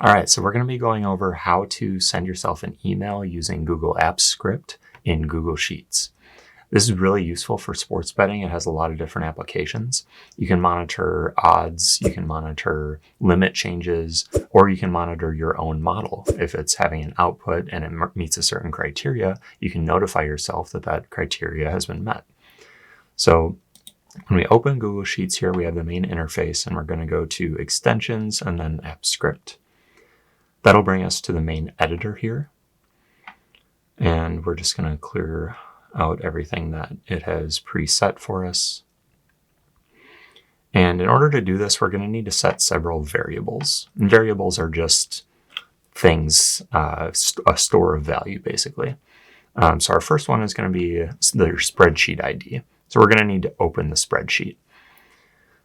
All right, so we're going to be going over how to send yourself an email using Google Apps Script in Google Sheets. This is really useful for sports betting. It has a lot of different applications. You can monitor odds, you can monitor limit changes, or you can monitor your own model. If it's having an output and it meets a certain criteria, you can notify yourself that that criteria has been met. So when we open Google Sheets here, we have the main interface, and we're going to go to Extensions and then Apps Script. That'll bring us to the main editor here. And we're just going to clear out everything that it has preset for us. And in order to do this, we're going to need to set several variables. And variables are just things, a store of value, basically. So our first one is going to be the spreadsheet ID. So we're going to need to open the spreadsheet.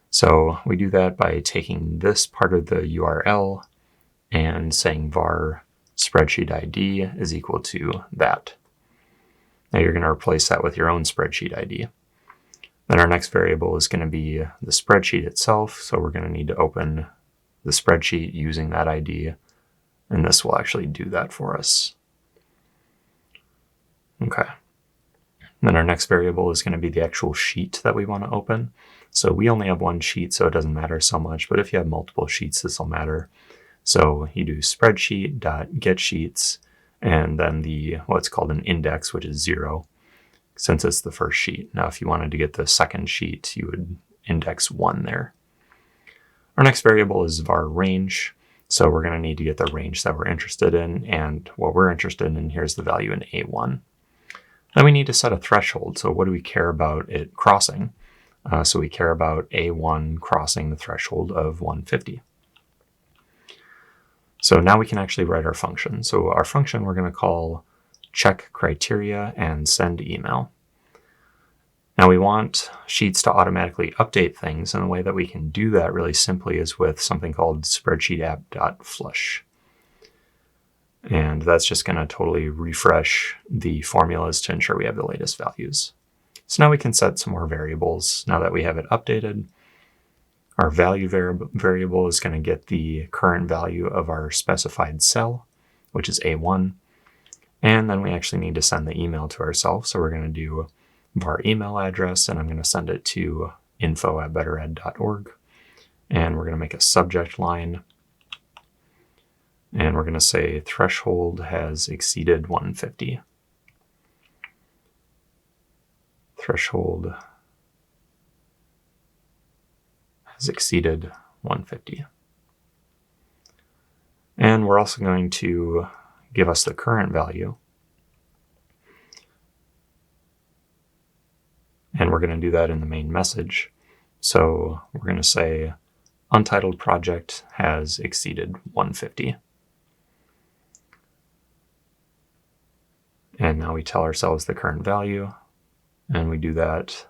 So we do that by taking this part of the URL and saying var spreadsheet ID is equal to that. Now you're going to replace that with your own spreadsheet ID. Then our next variable is going to be the spreadsheet itself. So we're going to need to open the spreadsheet using that ID, and this will actually do that for us. Okay. Then our next variable is going to be the actual sheet that we want to open. So we only have one sheet, so it doesn't matter so much, but if you have multiple sheets, this will matter. So you do spreadsheet.getSheets, and then what's called an index, which is 0, since it's the first sheet. Now, if you wanted to get the second sheet, you would index 1 there. Our next variable is var range. So we're going to need to get the range that we're interested in, and what we're interested in here's the value in A1. Then we need to set a threshold. So what do we care about it crossing? So we care about A1 crossing the threshold of 150. So now we can actually write our function. So our function we're going to call check criteria and send email. Now we want Sheets to automatically update things, and the way that we can do that really simply is with something called spreadsheet-app.flush. And that's just going to totally refresh the formulas to ensure we have the latest values. So now we can set some more variables. Now that we have it updated, our value variable is going to get the current value of our specified cell, which is A1. And then we actually need to send the email to ourselves. So we're going to do var email address, and I'm going to send it to info@bettered.org. And we're going to make a subject line. And we're going to say threshold has exceeded 150. Threshold has exceeded 150. And we're also going to give us the current value. And we're going to do that in the main message. So we're going to say untitled project has exceeded 150. And now we tell ourselves the current value, and we do that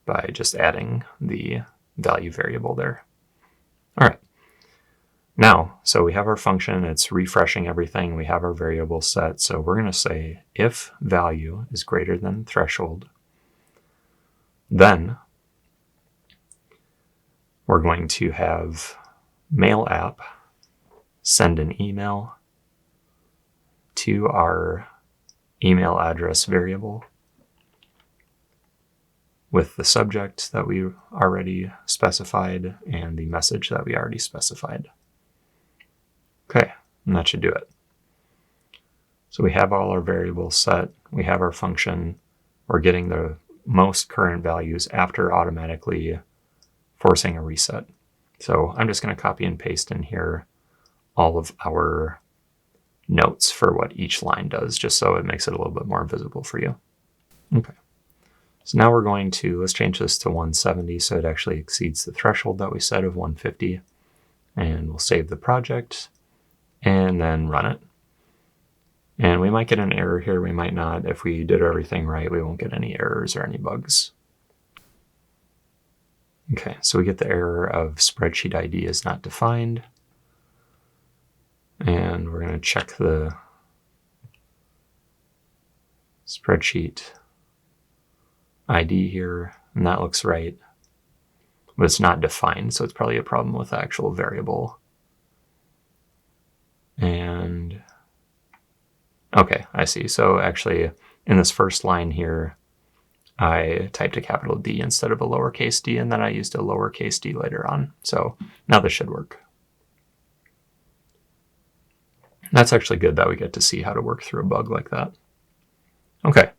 by just adding the value variable there. All right. Now, so we have our function, it's refreshing everything, we have our variable set, so we're going to say if value is greater than threshold, then we're going to have mail app send an email to our email address variable with the subject that we already specified and the message that we already specified. Okay, and that should do it. So we have all our variables set, we have our function, we're getting the most current values after automatically forcing a reset. So I'm just going to copy and paste in here all of our notes for what each line does, just so it makes it a little bit more visible for you. Okay. So now we're going to, let's change this to 170 so it actually exceeds the threshold that we set of 150. And we'll save the project and then run it. And we might get an error here, we might not. If we did everything right, we won't get any errors or any bugs. Okay, so we get the error of spreadsheet ID is not defined. And we're going to check the spreadsheet ID here, and that looks right. But it's not defined, so it's probably a problem with the actual variable. Okay, I see. So actually, in this first line here, I typed a capital D instead of a lowercase d, and then I used a lowercase d later on. So now this should work. That's actually good that we get to see how to work through a bug like that. Okay,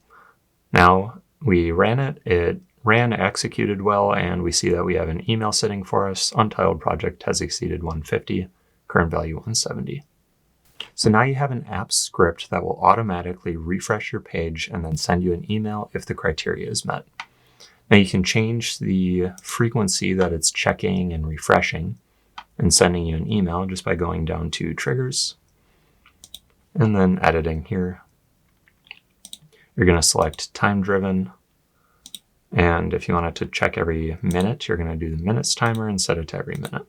now we ran it. It ran, executed well, and we see that we have an email sitting for us. Untitled project has exceeded 150, current value 170. So now you have an app script that will automatically refresh your page and then send you an email if the criteria is met. Now you can change the frequency that it's checking and refreshing and sending you an email just by going down to triggers and then editing here. You're going to select time driven. And if you want it to check every minute, you're going to do the minutes timer and set it to every minute.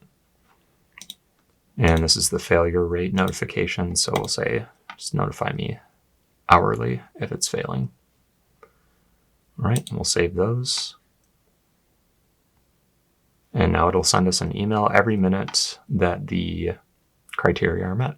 And this is the failure rate notification. So we'll say, just notify me hourly if it's failing. All right, we'll save those. And now it'll send us an email every minute that the criteria are met.